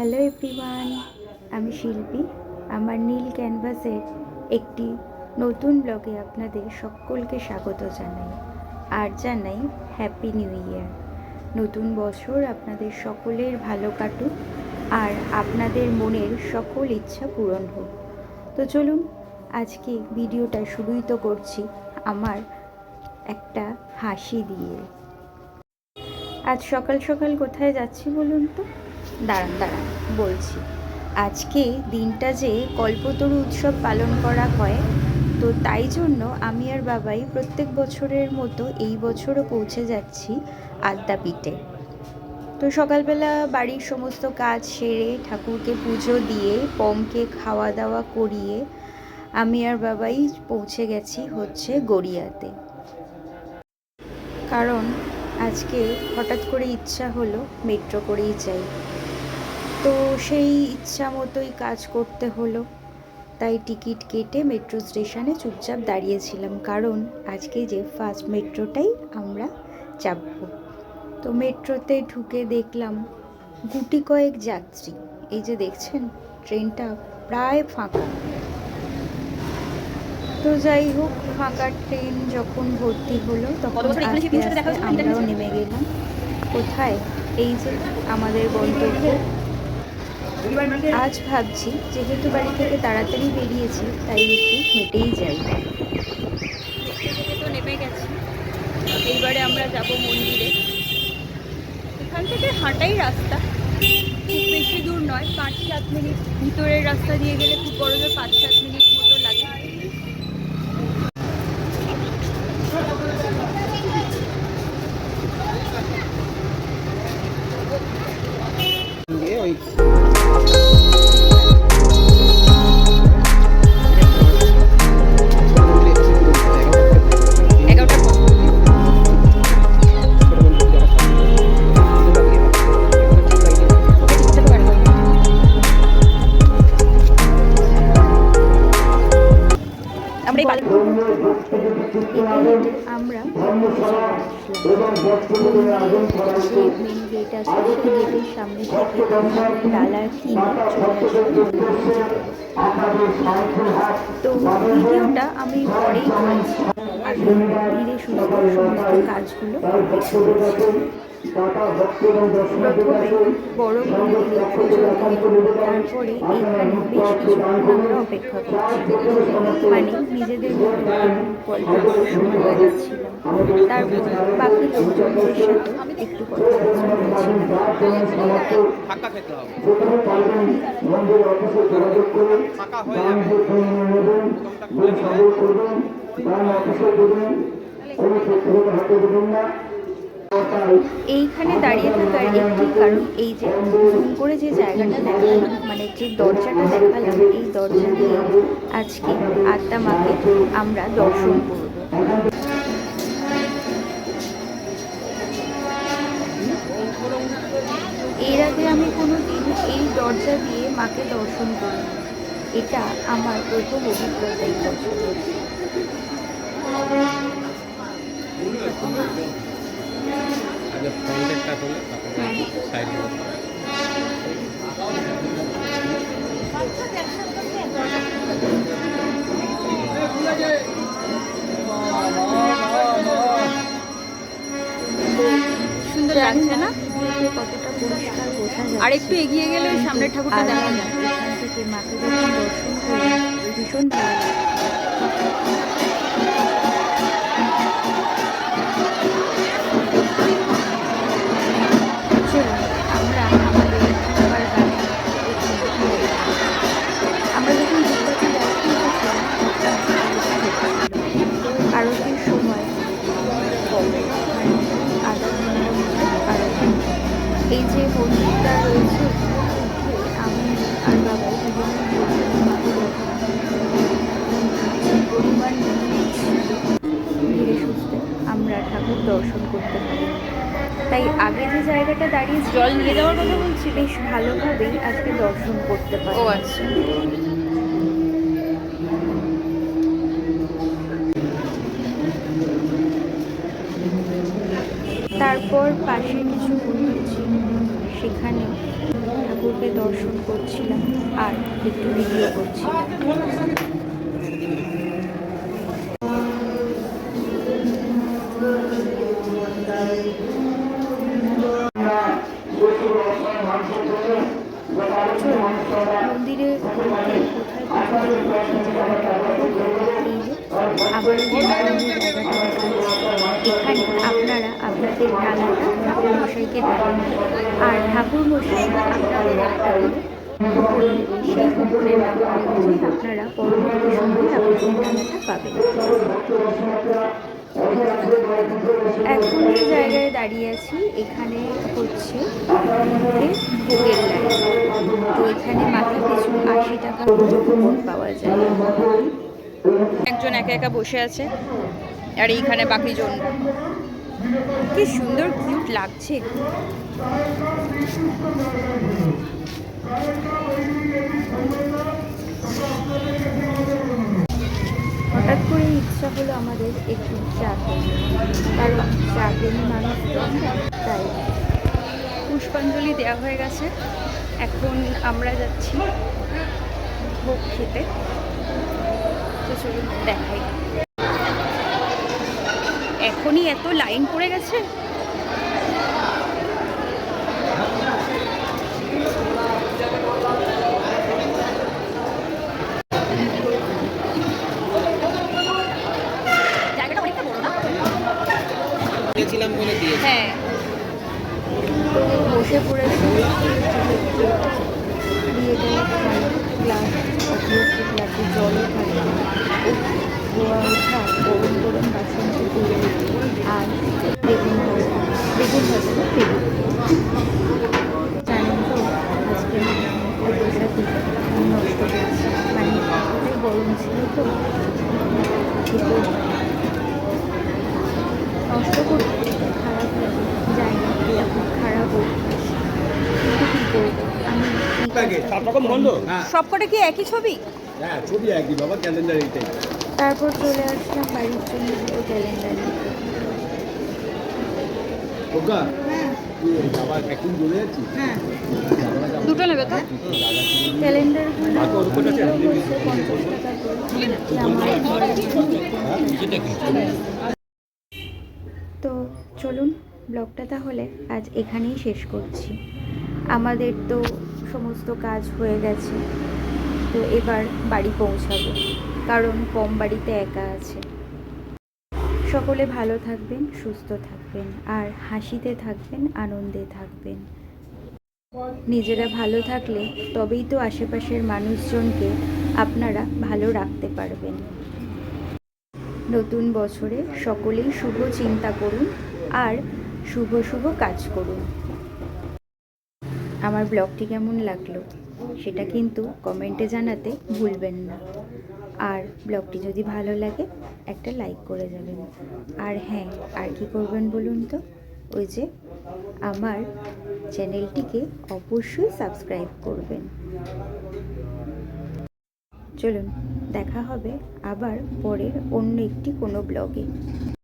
Hello everyone, আমি শিল্পী। আমার নীল ক্যানভাসের একটি নতুন ব্লগে আপনাদের সকলকে স্বাগত জানাই আর জানাই হ্যাপি নিউ ইয়ার। নতুন বছর আপনাদের সকলের ভালো কাটুক আর আপনাদের মনের সকল ইচ্ছা পূরণ হোক। তো চলুন আজকে ভিডিওটা শুরুই তো করছি আমার একটা হাসি দিয়ে। আজ সকাল সকাল কোথায় যাচ্ছি বলুন তো? দাঁড়ান বলছি। আজকে দিনটা যে কল্পতরু উৎসব পালন করা হয়, তো তাই জন্য আমি আর বাবাই প্রত্যেক বছরের মতো এই বছরও পৌঁছে যাচ্ছি আদ্যাপীঠে। তো সকালবেলা বাড়ির সমস্ত কাজ সেরে ঠাকুরকে পুজো দিয়ে পমকে খাওয়া দাওয়া করিয়ে আমি আর বাবাই পৌঁছে গেছি হচ্ছে গড়িয়াতে। কারণ আজকে হঠাৎ করে ইচ্ছা হলো মেট্রো করেই যাই, তো সেই ইচ্ছা মতোই কাজ করতে হলো। তাই টিকিট কেটে মেট্রো স্টেশনে চুপচাপ দাঁড়িয়েছিলাম, কারণ আজকে যে ফার্স্ট মেট্রোটাই আমরা চাপবো। তো মেট্রোতে ঢুকে দেখলাম গুটি কয়েক যাত্রী। এই যে দেখছেন ট্রেনটা প্রায় ফাঁকা। তো যাই হোক, ফাঁকা ট্রেন যখন ভর্তি হলো তখন আস্তে আস্তে আমরাও নেমে গেলাম। কোথায়? এই যে আমাদের গন্তব্য। আজ ভাবছি যেহেতু বাড়ি থেকে তাড়াতাড়ি বেরিয়েছি তাই একটু হেঁটেই যাই। তো নেমে গেছি, এইবারে আমরা যাব মন্দিরে। এখান থেকে হাঁটাই রাস্তা, খুব বেশি দূর নয়, 5-7 মিনিট। ভিতরের রাস্তা দিয়ে গেলে খুব বড় জোর 5-7 মিনিট মতো লাগে। আমরা যে মেন গেট আছে সেই গেটের সামনে থেকে ডালা কিনে চলে আসলাম। তো ভিডিওটা আমি পরেই করেছি, আগে ধীরে সুস্থ সমস্ত কাজগুলো প্রথমে বড় মন্দিরে পুজো দিয়ে তারপরে এইখানে বেশ কিছুক্ষণ আমরা অপেক্ষা করছি, মানে নিজেদের মতো গল্প করে সময় কাটাচ্ছিলাম। তারপর বাকি লোকজনদের সাথে একটু কথাবার্তা বলছিলাম। এইখানে দাঁড়িয়ে থাকার একটি কারণ এই যে জুম করে যে জায়গাটা দেখালাম, মানে যে দরজাটা দেখালাম, এই দরজা দিয়ে আজকে আদ্যা মাকে আমরা দর্শন করব। এর আগে আমি কোনো দিন এই দরজা দিয়ে মাকে দর্শন করি, এটা আমার প্রথম অভিজ্ঞতা এই বছর। আগে ফ্রন্টেরটা হলে তারপরে সাইড সুন্দর লাগছে না? কতটা পরিষ্কার বোঝা যায়। আর একটু এগিয়ে গেলে ওই সামনের ঠাকুরটা দেখা যায়। এখান থেকে মাকে যখন দর্শন করি ভীষণ ভালো লাগে। আমরা আমাদের খাবার গাড়ি আমরা যখন ঘুরতে যাচ্ছি আরতির সময় এই যে মন্দিরটা রয়েছে আমি আর বাবা পরিমাণ ধীরে সুস্থে আমরা ঠাকুর দর্শন করতে পারি। তাই আগে যে জায়গাটা দাঁড়িয়ে জল নিয়ে যাওয়ার কথা বলছি, বেশ ভালোভাবেই আজকে দর্শন করতে পারি। ও আচ্ছা। তারপর পাশে কিছু মন্দির ছিল, সেখানে ঠাকুরকে দর্শন করছিলাম আর একটু ভিডিও করছিলাম। মন্দিরে ঢুকে কোথায় পুজো দেবো সেই জায়গাটা এই যে আবারও যে মন্দির জায়গাটা দেখাচ্ছি, এখানে আপনারা আপনাদের ডালাটা ঠাকুরমশাইকে দেবেন আর ঠাকুরমশাই আপনাদের একটা করে কুপন দেবেন। সেই কুপনের ব্যবহার করে আপনারা পরবর্তী সময়ে আপনাদের ডালাটা পাবেন। এখন যে জায়গায় দাঁড়িয়ে আছি এখানে হচ্ছে ভোগের লাইন। তো এখানে মাথা পিছু 80 টাকা করে কুপন পাওয়া যায়। একজন একা একা বসে আছে আর এইখানে বাকি জন। কি সুন্দর কিউট লাগছে। হঠাৎ করে ইচ্ছা হলো আমাদের একটু চা খেতে, কারণ চা প্রেমী মানুষ তো তাই। পুষ্পাঞ্জলি দেওয়া হয়ে গেছে, এখন আমরা যাচ্ছি ভোগ খেতে। তো চলুন দেখাই। এখনই এত লাইন পড়ে গেছে। জায়গাটা অনেকটা বড় না? দিয়েছিলাম বলে দিয়েছি। হ্যাঁ, বসে পড়েছে, দিয়ে দেয় গ্লাস অতিরিক্ত গ্লাসে জলও থাকে, ধোয়া ওঠা গরম গরম বাসন থেকে আর বেগুন ভাজা না বেগুন। জানেন তো আজকে বৈশাখী নষ্ট করেছি, মানে এতটাই গরম ছিল তো নষ্ট করতে খারাপ লাগে। জানি না এটা খুব খারাপ অভ্যাস, কিন্তু কী করবো আমি সব রকম বন্ধ। সবকটা কি একই ছবি? হ্যাঁ, ছবি একই বাবা, ক্যালেন্ডার এইটাই। তারপর চলে আসলাম বাড়ির জন্য দুটো ক্যালেন্ডার নিতে। ওকা তুই বাবা একদিন চলে যাচ্ছি। দুটো নেবে তো? ক্যালেন্ডারগুলো হচ্ছে 50 টাকা করে। তো চলুন ব্লগটা তাহলে আজ এখানেই শেষ করছি। আমাদের তো সমস্ত কাজ হয়ে গেছে, তো এবার বাড়ি পৌঁছাবো, কারণ পম বাড়িতে একা আছে। সকলে ভালো থাকবেন, সুস্থ থাকবেন আর হাসিতে থাকবেন, আনন্দে থাকবেন। নিজেরা ভালো থাকলে তবেই তো আশেপাশের মানুষজনকে আপনারা ভালো রাখতে পারবেন। নতুন বছরে সকলেই শুভ চিন্তা করুন আর শুভ শুভ কাজ করুন। আমার ব্লগটি কেমন লাগলো সেটা কিন্তু কমেন্টে জানাতে ভুলবেন না। আর ব্লগটি যদি ভালো লাগে একটা লাইক করে যাবেন। আর হ্যাঁ, আর কি করবেন বলুন তো, ওই যে আমার চ্যানেলটিকে অবশ্যই সাবস্ক্রাইব করবেন। চলুন দেখা হবে আবার পরের অন্য একটি কোনো ব্লগে।